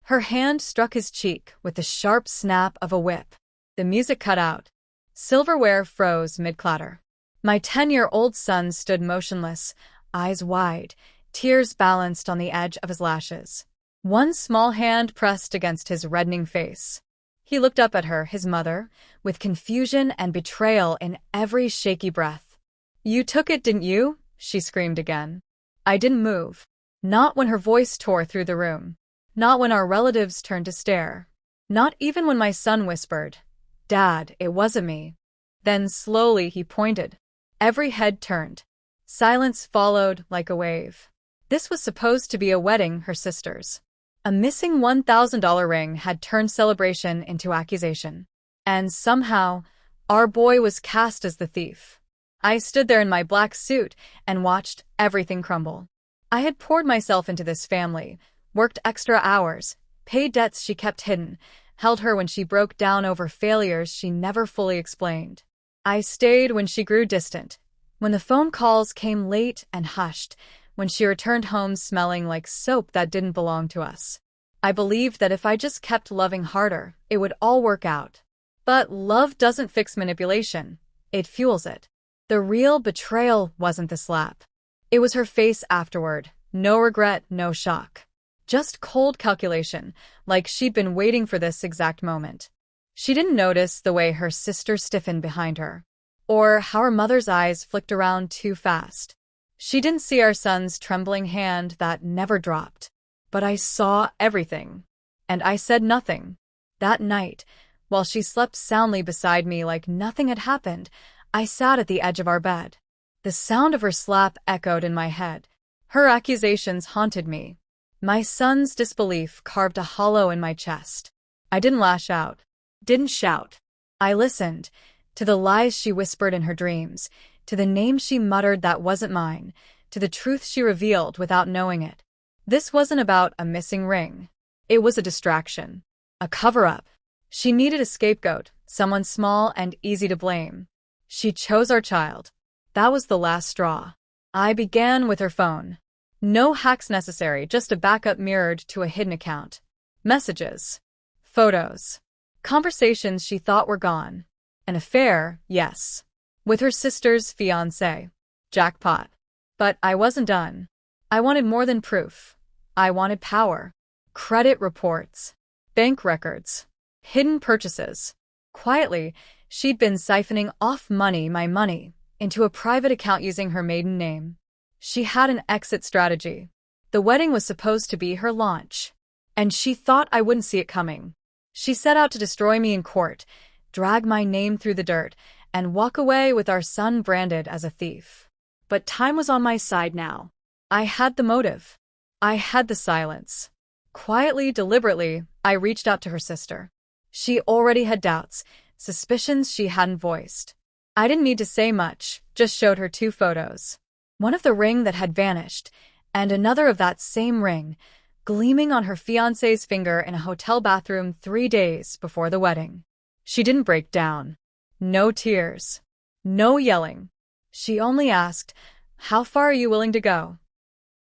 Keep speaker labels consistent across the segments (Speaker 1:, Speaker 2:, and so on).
Speaker 1: Her hand struck his cheek with the sharp snap of a whip. The music cut out. Silverware froze mid-clatter. My 10-year-old son stood motionless, eyes wide, tears balanced on the edge of his lashes. One small hand pressed against his reddening face. He looked up at her, his mother, with confusion and betrayal in every shaky breath. "You took it, didn't you?" she screamed again. I didn't move. Not when her voice tore through the room. Not when our relatives turned to stare. Not even when my son whispered, "Dad, it wasn't me." Then slowly he pointed. Every head turned. Silence followed like a wave. This was supposed to be a wedding, her sister's. A missing $1,000 ring had turned celebration into accusation. And somehow, our boy was cast as the thief. I stood there in my black suit and watched everything crumble. I had poured myself into this family, worked extra hours, paid debts she kept hidden, held her when she broke down over failures she never fully explained. I stayed when she grew distant, when the phone calls came late and hushed, when she returned home smelling like soap that didn't belong to us. I believed that if I just kept loving harder, it would all work out. But love doesn't fix manipulation. It fuels it. The real betrayal wasn't the slap. It was her face afterward. No regret, no shock. Just cold calculation, like she'd been waiting for this exact moment. She didn't notice the way her sister stiffened behind her, or how her mother's eyes flicked around too fast. She didn't see our son's trembling hand that never dropped. But I saw everything. And I said nothing. That night, while she slept soundly beside me like nothing had happened, I sat at the edge of our bed. The sound of her slap echoed in my head. Her accusations haunted me. My son's disbelief carved a hollow in my chest. I didn't lash out. Didn't shout. I listened to the lies she whispered in her dreams, to the name she muttered that wasn't mine, to the truth she revealed without knowing it. This wasn't about a missing ring. It was a distraction. A cover-up. She needed a scapegoat, someone small and easy to blame. She chose our child. That was the last straw. I began with her phone. No hacks necessary, just a backup mirrored to a hidden account. Messages. Photos. Conversations she thought were gone. An affair, yes. With her sister's fiancé. Jackpot. But I wasn't done. I wanted more than proof. I wanted power. Credit reports. Bank records. Hidden purchases. Quietly, she'd been siphoning off money, my money, into a private account using her maiden name. She had an exit strategy. The wedding was supposed to be her launch. And she thought I wouldn't see it coming. She set out to destroy me in court, drag my name through the dirt, and walk away with our son branded as a thief. But time was on my side now. I had the motive. I had the silence. Quietly, deliberately, I reached out to her sister. She already had doubts, suspicions she hadn't voiced. I didn't need to say much, just showed her 2 photos. One of the ring that had vanished, and another of that same ring, gleaming on her fiancé's finger in a hotel bathroom 3 days before the wedding. She didn't break down. No tears. No yelling. She only asked, "How far are you willing to go?"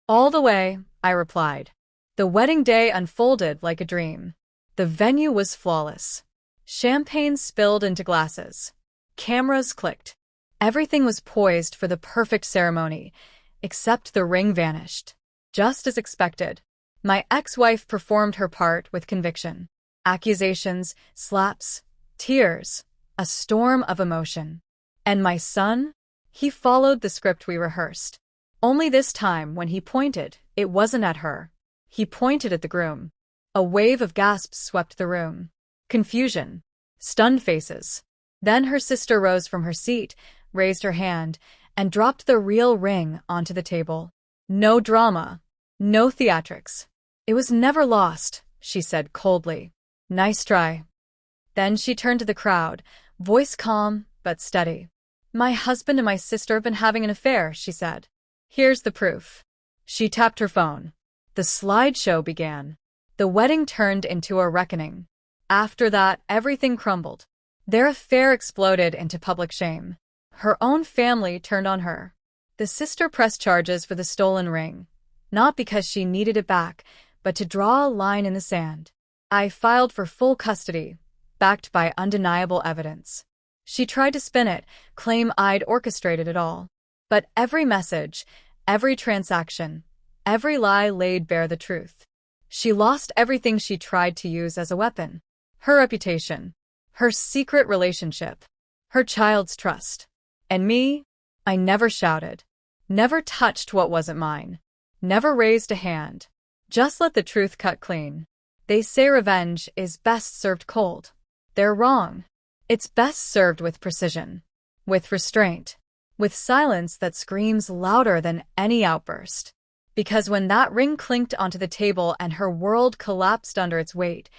Speaker 1: "All the way," I replied. The wedding day unfolded like a dream. The venue was flawless. Champagne spilled into glasses. Cameras clicked. Everything was poised for the perfect ceremony, except the ring vanished. Just as expected. My ex-wife performed her part with conviction. Accusations, slaps, tears, a storm of emotion. And my son? He followed the script we rehearsed. Only this time, when he pointed, it wasn't at her. He pointed at the groom. A wave of gasps swept the room. Confusion. Stunned faces. Then her sister rose from her seat, raised her hand, and dropped the real ring onto the table. No drama. No theatrics. "It was never lost," she said coldly. "Nice try." Then she turned to the crowd, voice calm but steady. "My husband and my sister have been having an affair," she said. "Here's the proof." She tapped her phone. The slideshow began. The wedding turned into a reckoning. After that, everything crumbled. Their affair exploded into public shame. Her own family turned on her. The sister pressed charges for the stolen ring, not because she needed it back, but to draw a line in the sand. I filed for full custody, backed by undeniable evidence. She tried to spin it, claim I'd orchestrated it all. But every message, every transaction, every lie laid bare the truth. She lost everything she tried to use as a weapon. Her reputation, her secret relationship, her child's trust. And me? I never shouted, never touched what wasn't mine, never raised a hand. Just let the truth cut clean. They say revenge is best served cold. They're wrong. It's best served with precision, with restraint, with silence that screams louder than any outburst. Because when that ring clinked onto the table and her world collapsed under its weight,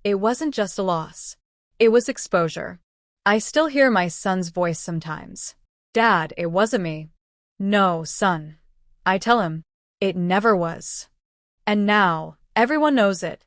Speaker 1: it wasn't just a loss. It was exposure. I still hear my son's voice sometimes. Dad, it wasn't me. No, son. I tell him, it never was. And now, everyone knows it.